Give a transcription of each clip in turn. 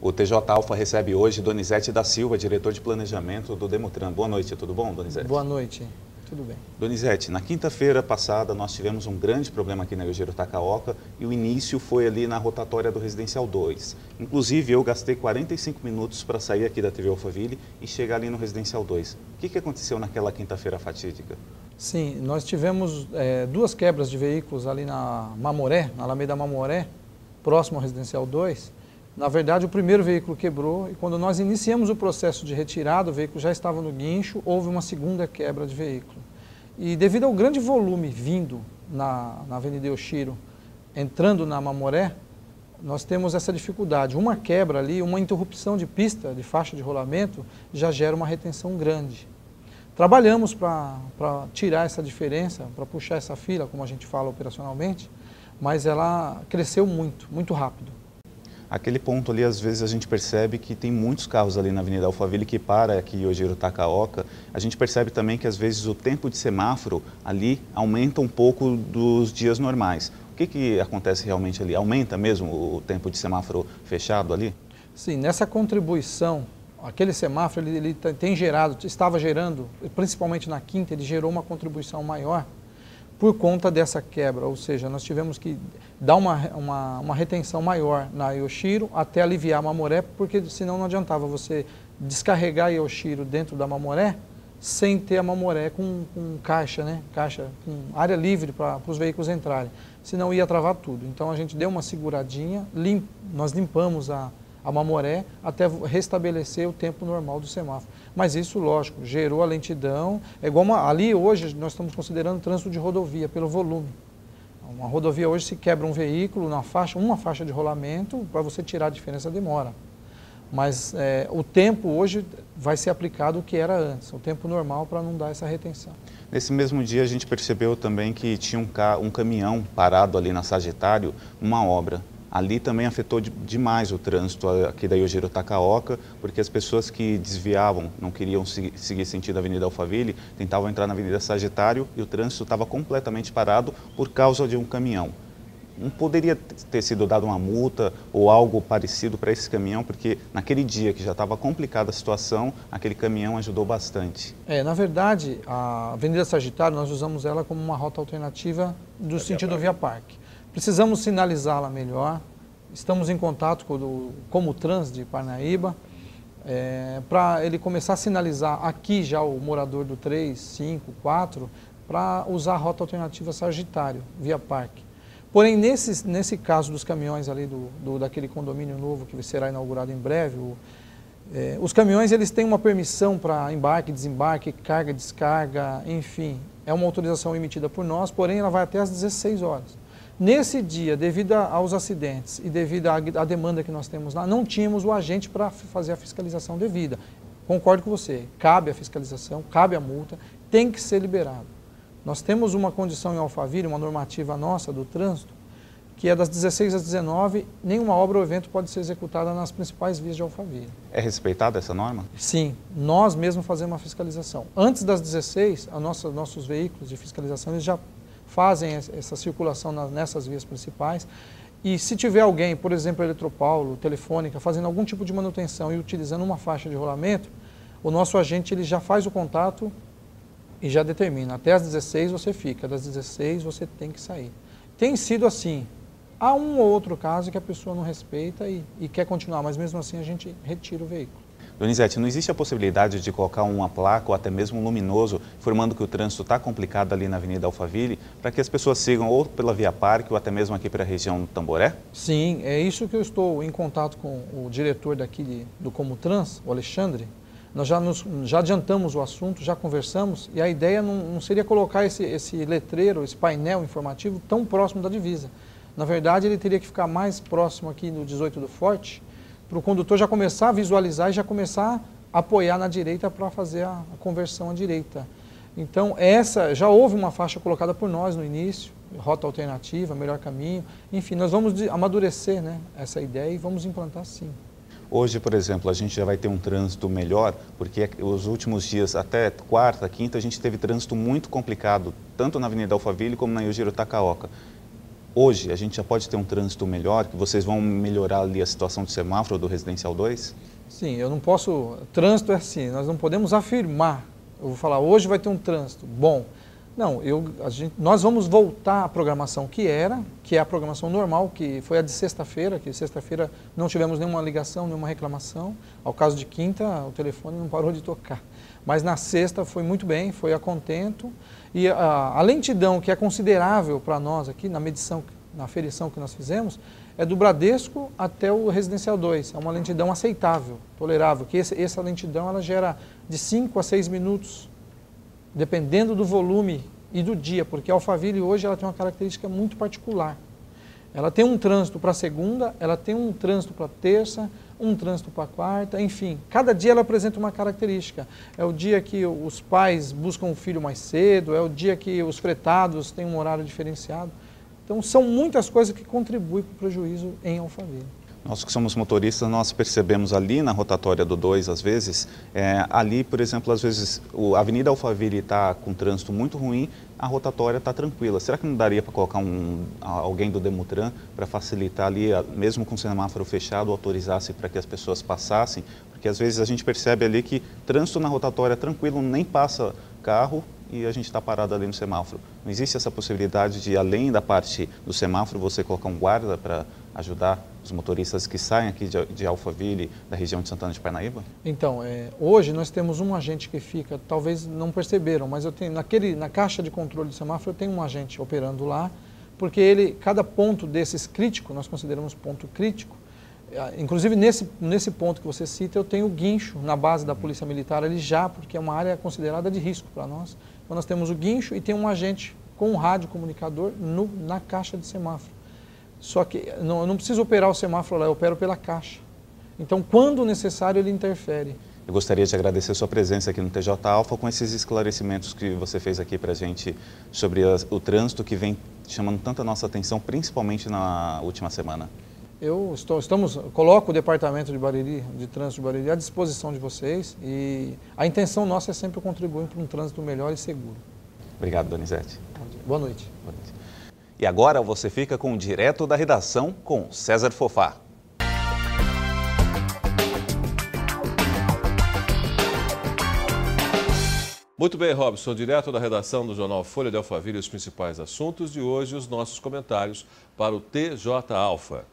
O TJ Alfa recebe hoje Donizete da Silva, diretor de planejamento do Demutran. Boa noite, tudo bom, Donizete? Boa noite, tudo bem. Donizete, na quinta-feira passada nós tivemos um grande problema aqui na Yujiro Takaoka e o início foi ali na rotatória do Residencial 2. Inclusive eu gastei 45 minutos para sair aqui da TV Alphaville e chegar ali no Residencial 2. O que aconteceu naquela quinta-feira fatídica? Sim, nós tivemos duas quebras de veículos ali na Mamoré, na Alameda Mamoré, próximo ao Residencial 2. Na verdade, o primeiro veículo quebrou e quando nós iniciamos o processo de retirada, o veículo já estava no guincho, houve uma segunda quebra de veículo. E devido ao grande volume vindo na Avenida Yoshiro, entrando na Mamoré, nós temos essa dificuldade. Uma quebra ali, uma interrupção de pista, de faixa de rolamento, já gera uma retenção grande. Trabalhamos para tirar essa diferença, para puxar essa fila, como a gente fala operacionalmente, mas ela cresceu muito, muito rápido. Aquele ponto ali, às vezes a gente percebe que tem muitos carros ali na Avenida Alphaville que para aqui em Yujiro Takaoka. A gente percebe também que às vezes o tempo de semáforo ali aumenta um pouco dos dias normais. O que acontece realmente ali? Aumenta mesmo o tempo de semáforo fechado ali? Sim, nessa contribuição, aquele semáforo ele tem gerado, estava gerando, principalmente na quinta, ele gerou uma contribuição maior por conta dessa quebra, ou seja, nós tivemos que dar uma retenção maior na Yoshiro até aliviar a Mamoré, porque senão não adiantava você descarregar a Yoshiro dentro da Mamoré sem ter a Mamoré com caixa, né? Caixa com área livre para os veículos entrarem, senão ia travar tudo. Então a gente deu uma seguradinha, nós limpamos a Mamoré até restabelecer o tempo normal do semáforo. Mas isso, lógico, gerou a lentidão. É igual ali hoje nós estamos considerando trânsito de rodovia pelo volume. Uma rodovia hoje se quebra um veículo na faixa, uma faixa de rolamento, para você tirar a diferença demora. Mas o tempo hoje vai ser aplicado o que era antes, o tempo normal para não dar essa retenção. Nesse mesmo dia a gente percebeu também que tinha um caminhão parado ali na Sagitário, numa obra. Ali também afetou demais o trânsito aqui da Yujiro Takaoka, porque as pessoas que desviavam, não queriam seguir sentido a Avenida Alphaville, tentavam entrar na Avenida Sagitário e o trânsito estava completamente parado por causa de um caminhão. Não poderia ter sido dado uma multa ou algo parecido para esse caminhão, porque naquele dia que já estava complicada a situação, aquele caminhão ajudou bastante. Na verdade, a Avenida Sagitário, nós usamos ela como uma rota alternativa do sentido Via Parque. Precisamos sinalizá-la melhor, estamos em contato com o Comutrans de Parnaíba, para ele começar a sinalizar aqui já o morador do 3, 5, 4, para usar a rota alternativa Sagitário, Via Parque. Porém, nesse caso dos caminhões ali daquele condomínio novo que será inaugurado em breve, os caminhões eles têm uma permissão para embarque, desembarque, carga, descarga, enfim, é uma autorização emitida por nós, porém ela vai até às 16 horas. Nesse dia, devido aos acidentes e devido à demanda que nós temos lá, não tínhamos o agente para fazer a fiscalização devida. Concordo com você, cabe a fiscalização, cabe a multa, tem que ser liberado. Nós temos uma condição em Alphaville, uma normativa nossa do trânsito, que é das 16 às 19, nenhuma obra ou evento pode ser executada nas principais vias de Alphaville. É respeitada essa norma? Sim, nós mesmos fazemos a fiscalização. Antes das 16, nossos veículos de fiscalização eles já fazem essa circulação nessas vias principais e se tiver alguém, por exemplo, Eletropaulo, Telefônica, fazendo algum tipo de manutenção e utilizando uma faixa de rolamento, o nosso agente ele já faz o contato e já determina, até às 16 você fica, das 16 você tem que sair. Tem sido assim, há um ou outro caso que a pessoa não respeita e quer continuar, mas mesmo assim a gente retira o veículo. Donizete, não existe a possibilidade de colocar uma placa ou até mesmo um luminoso informando que o trânsito está complicado ali na Avenida Alphaville para que as pessoas sigam ou pela Via Parque ou até mesmo aqui para a região do Tamboré? Sim, é isso que eu estou em contato com o diretor daqui do Comutrans, o Alexandre. Nós já adiantamos o assunto, já conversamos e a ideia não seria colocar esse letreiro, esse painel informativo tão próximo da divisa. Na verdade, ele teria que ficar mais próximo aqui no 18 do Forte, para o condutor já começar a visualizar e já começar a apoiar na direita para fazer a conversão à direita. Então, já houve uma faixa colocada por nós no início, rota alternativa, melhor caminho, enfim, nós vamos amadurecer, né, essa ideia e vamos implantar sim. Hoje, por exemplo, a gente já vai ter um trânsito melhor, porque os últimos dias, até quarta, quinta, a gente teve trânsito muito complicado, tanto na Avenida Alphaville como na Yujiro Takaoka. hoje a gente já pode ter um trânsito melhor, que vocês vão melhorar ali a situação de semáforo do Residencial 2? Sim, eu não posso... Trânsito é assim, nós não podemos afirmar. Eu vou falar, hoje vai ter um trânsito bom. Não, nós vamos voltar à programação que é a programação normal, que foi a de sexta-feira, que sexta-feira não tivemos nenhuma ligação, nenhuma reclamação. Ao caso de quinta, o telefone não parou de tocar. Mas na sexta foi muito bem, foi a contento. E a lentidão que é considerável para nós aqui, na medição, na aferição que nós fizemos, é do Bradesco até o Residencial 2. É uma lentidão aceitável, tolerável, que essa lentidão ela gera de 5 a 6 minutos, dependendo do volume e do dia, porque a Alphaville hoje ela tem uma característica muito particular. Ela tem um trânsito para segunda, ela tem um trânsito para terça, um trânsito para quarta, enfim, cada dia ela apresenta uma característica. É o dia que os pais buscam o filho mais cedo, é o dia que os fretados têm um horário diferenciado. Então, são muitas coisas que contribuem para o prejuízo em Alphaville. Nós que somos motoristas, nós percebemos ali na rotatória do 2, às vezes, ali, por exemplo, às vezes a Avenida Alphaville está com trânsito muito ruim, a rotatória está tranquila. Será que não daria para colocar alguém do Demutran para facilitar ali, mesmo com o semáforo fechado, autorizasse para que as pessoas passassem? Porque às vezes a gente percebe ali que trânsito na rotatória tranquilo, nem passa carro e a gente está parado ali no semáforo. Não existe essa possibilidade de, além da parte do semáforo, você colocar um guarda para ajudar os motoristas que saem aqui de Alphaville, da região de Santana de Parnaíba? Então, hoje nós temos um agente que fica, talvez não perceberam, mas eu tenho na caixa de controle do semáforo eu tenho um agente operando lá, porque cada ponto desses crítico, nós consideramos ponto crítico, inclusive nesse ponto que você cita, eu tenho o guincho na base da Polícia Militar ali já, porque é uma área considerada de risco para nós. Então nós temos o guincho e tem um agente com um rádio comunicador na caixa de semáforo. Só que eu não preciso operar o semáforo lá, eu opero pela caixa. Então, quando necessário, ele interfere. Eu gostaria de agradecer a sua presença aqui no TJ Alfa com esses esclarecimentos que você fez aqui para a gente sobre o trânsito que vem chamando tanta nossa atenção, principalmente na última semana. Coloco o departamento de trânsito de Barueri à disposição de vocês e a intenção nossa é sempre contribuir para um trânsito melhor e seguro. Obrigado, Donizete. Boa noite. Boa noite. E agora você fica com o Direto da Redação com César Fofá. Muito bem, Robson, direto da redação do jornal Folha de Alphaville, os principais assuntos de hoje, os nossos comentários para o TJ Alfa.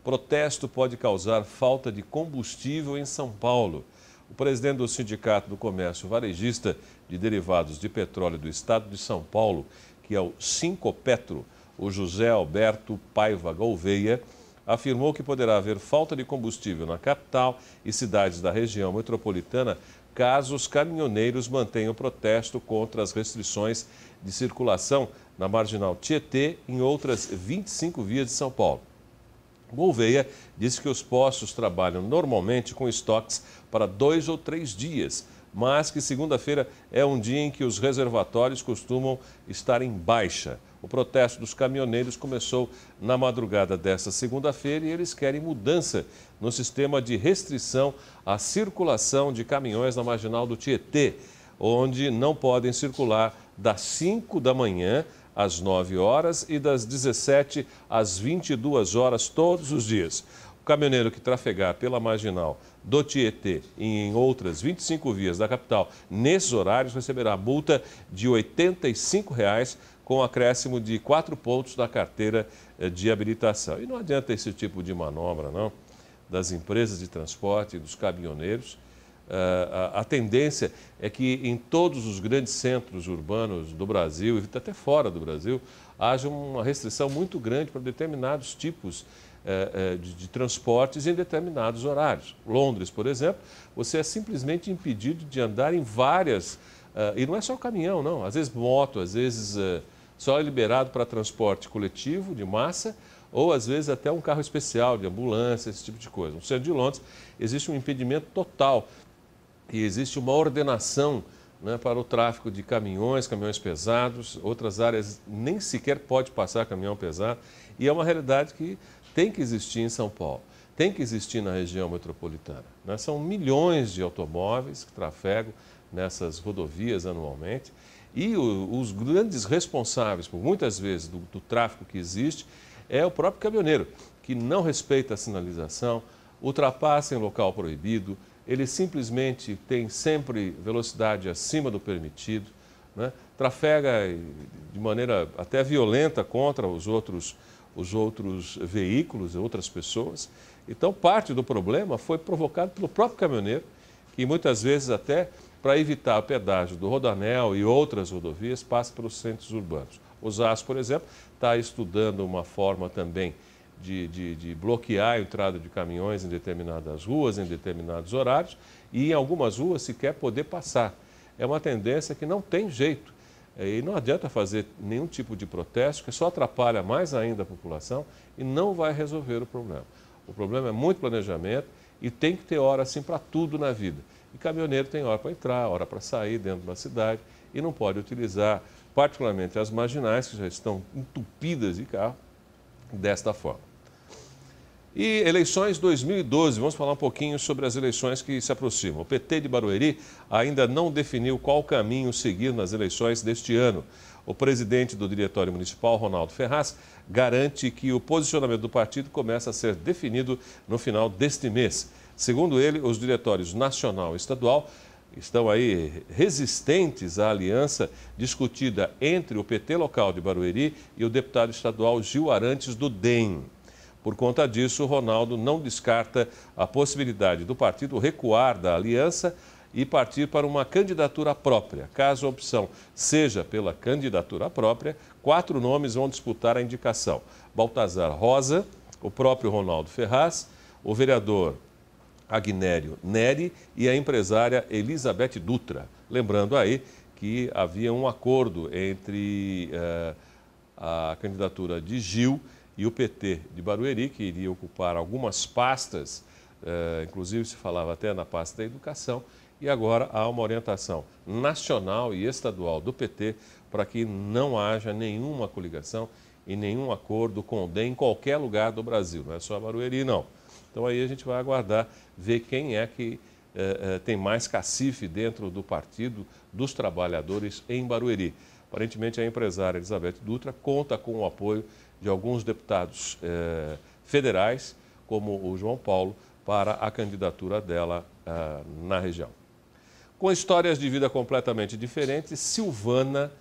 Protesto pode causar falta de combustível em São Paulo. O presidente do Sindicato do Comércio Varejista de Derivados de Petróleo do Estado de São Paulo, que é o Sincopetro, o José Alberto Paiva Gouveia, afirmou que poderá haver falta de combustível na capital e cidades da região metropolitana caso os caminhoneiros mantenham protesto contra as restrições de circulação na Marginal Tietê e em outras 25 vias de São Paulo. Gouveia disse que os postos trabalham normalmente com estoques para 2 ou 3 dias, mas que segunda-feira é um dia em que os reservatórios costumam estar em baixa. O protesto dos caminhoneiros começou na madrugada desta segunda-feira e eles querem mudança no sistema de restrição à circulação de caminhões na Marginal do Tietê, onde não podem circular das 5 da manhã às 9 horas e das 17 às 22 horas todos os dias. O caminhoneiro que trafegar pela Marginal do Tietê e em outras 25 vias da capital nesses horários receberá multa de R$ 85, com acréscimo de 4 pontos da carteira de habilitação. E não adianta esse tipo de manobra, não, das empresas de transporte e dos caminhoneiros. A tendência é que em todos os grandes centros urbanos do Brasil, e até fora do Brasil, haja uma restrição muito grande para determinados tipos de transportes em determinados horários. Londres, por exemplo, você é simplesmente impedido de andar em várias, e não é só caminhão, não, às vezes moto, às vezes só é liberado para transporte coletivo de massa, ou às vezes até um carro especial de ambulância, esse tipo de coisa. No centro de Londres existe um impedimento total e existe uma ordenação, né, para o tráfego de caminhões, caminhões pesados, outras áreas nem sequer pode passar caminhão pesado, e é uma realidade que tem que existir em São Paulo, tem que existir na região metropolitana, né? São milhões de automóveis que trafegam nessas rodovias anualmente E os grandes responsáveis, por muitas vezes, do tráfego que existe, é o próprio caminhoneiro, que não respeita a sinalização, ultrapassa em local proibido, ele simplesmente tem sempre velocidade acima do permitido, né? Trafega de maneira até violenta contra os outros veículos, outras pessoas. Então, parte do problema foi provocado pelo próprio caminhoneiro, que muitas vezes até para evitar o pedágio do Rodoanel e outras rodovias passa pelos centros urbanos. Osasco, por exemplo, está estudando uma forma também de bloquear a entrada de caminhões em determinadas ruas, em determinados horários, e em algumas ruas sequer poder passar. É uma tendência que não tem jeito. E não adianta fazer nenhum tipo de protesto, que só atrapalha mais ainda a população e não vai resolver o problema. O problema é muito planejamento e tem que ter hora assim para tudo na vida. E caminhoneiro tem hora para entrar, hora para sair dentro de uma cidade e não pode utilizar, particularmente as marginais, que já estão entupidas de carro, desta forma. E eleições 2012, vamos falar um pouquinho sobre as eleições que se aproximam. O PT de Barueri ainda não definiu qual caminho seguir nas eleições deste ano. O presidente do Diretório Municipal, Ronaldo Ferraz, garante que o posicionamento do partido começa a ser definido no final deste mês. Segundo ele, os diretórios nacional e estadual estão aí resistentes à aliança discutida entre o PT local de Barueri e o deputado estadual Gil Arantes do DEM. Por conta disso, o Ronaldo não descarta a possibilidade do partido recuar da aliança e partir para uma candidatura própria. Caso a opção seja pela candidatura própria, 4 nomes vão disputar a indicação: Baltazar Rosa, o próprio Ronaldo Ferraz, o vereador Agnério Neri e a empresária Elizabeth Dutra. Lembrando aí que havia um acordo entre a candidatura de Gil e o PT de Barueri, que iria ocupar algumas pastas, inclusive se falava até na pasta da educação, e agora há uma orientação nacional e estadual do PT para que não haja nenhuma coligação e nenhum acordo com o DEM em qualquer lugar do Brasil, não é só Barueri, não. Então aí a gente vai aguardar, ver quem é que tem mais cacife dentro do Partido dos Trabalhadores em Barueri. Aparentemente a empresária Elizabeth Dutra conta com o apoio de alguns deputados federais, como o João Paulo, para a candidatura dela na região. Com histórias de vida completamente diferentes, Silvana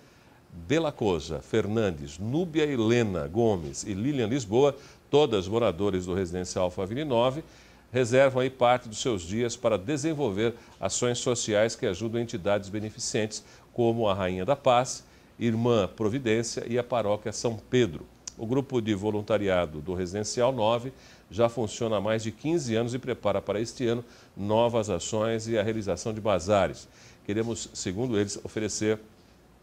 Belacosa Fernandes, Núbia Helena Gomes e Lilian Lisboa, todas moradores do residencial Alphaville 9, reservam aí parte dos seus dias para desenvolver ações sociais que ajudam entidades beneficentes, como a Rainha da Paz, Irmã Providência e a Paróquia São Pedro. O grupo de voluntariado do Residencial 9 já funciona há mais de 15 anos e prepara para este ano novas ações e a realização de bazares. Queremos, segundo eles, oferecer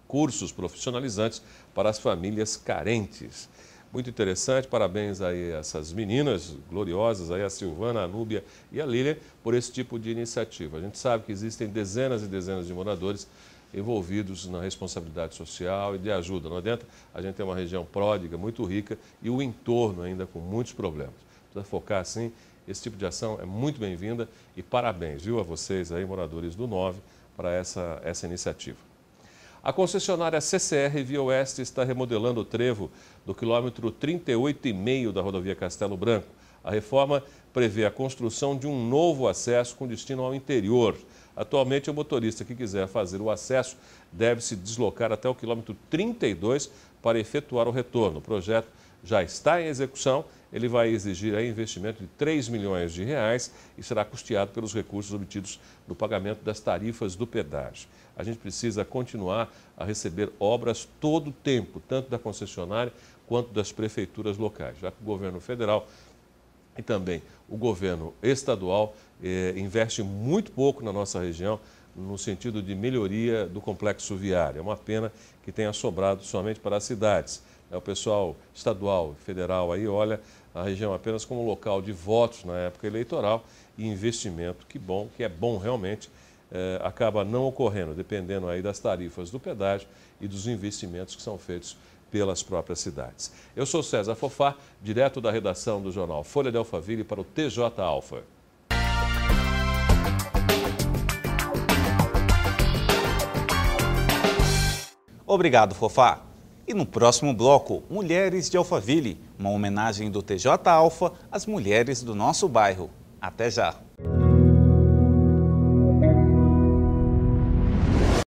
cursos profissionalizantes para as famílias carentes. Muito interessante, parabéns aí a essas meninas gloriosas, aí a Silvana, a Núbia e a Lília, por esse tipo de iniciativa. A gente sabe que existem dezenas e dezenas de moradores envolvidos na responsabilidade social e de ajuda. Não adianta a gente ter uma região pródiga, muito rica e o entorno ainda com muitos problemas. Precisa focar assim, esse tipo de ação é muito bem-vinda e parabéns, viu, a vocês aí, moradores do 9, para essa iniciativa. A concessionária CCR Via Oeste está remodelando o trevo do quilômetro 38,5 da rodovia Castelo Branco. A reforma prevê a construção de um novo acesso com destino ao interior. Atualmente, o motorista que quiser fazer o acesso deve se deslocar até o quilômetro 32 para efetuar o retorno. O projeto já está em execução, ele vai exigir aí investimento de 3 milhões de reais e será custeado pelos recursos obtidos no pagamento das tarifas do pedágio. A gente precisa continuar a receber obras todo o tempo, tanto da concessionária quanto das prefeituras locais, já que o governo federal e também o governo estadual investe muito pouco na nossa região no sentido de melhoria do complexo viário. É uma pena que tenha sobrado somente para as cidades. O pessoal estadual e federal aí olha a região apenas como local de votos na época eleitoral e investimento que é bom realmente, acaba não ocorrendo, dependendo aí das tarifas do pedágio e dos investimentos que são feitos pelas próprias cidades. Eu sou César Fofá, direto da redação do jornal Folha de Alphaville para o TJ Alfa. Obrigado, Fofá. E no próximo bloco, Mulheres de Alphaville, uma homenagem do TJ Alfa às mulheres do nosso bairro. Até já!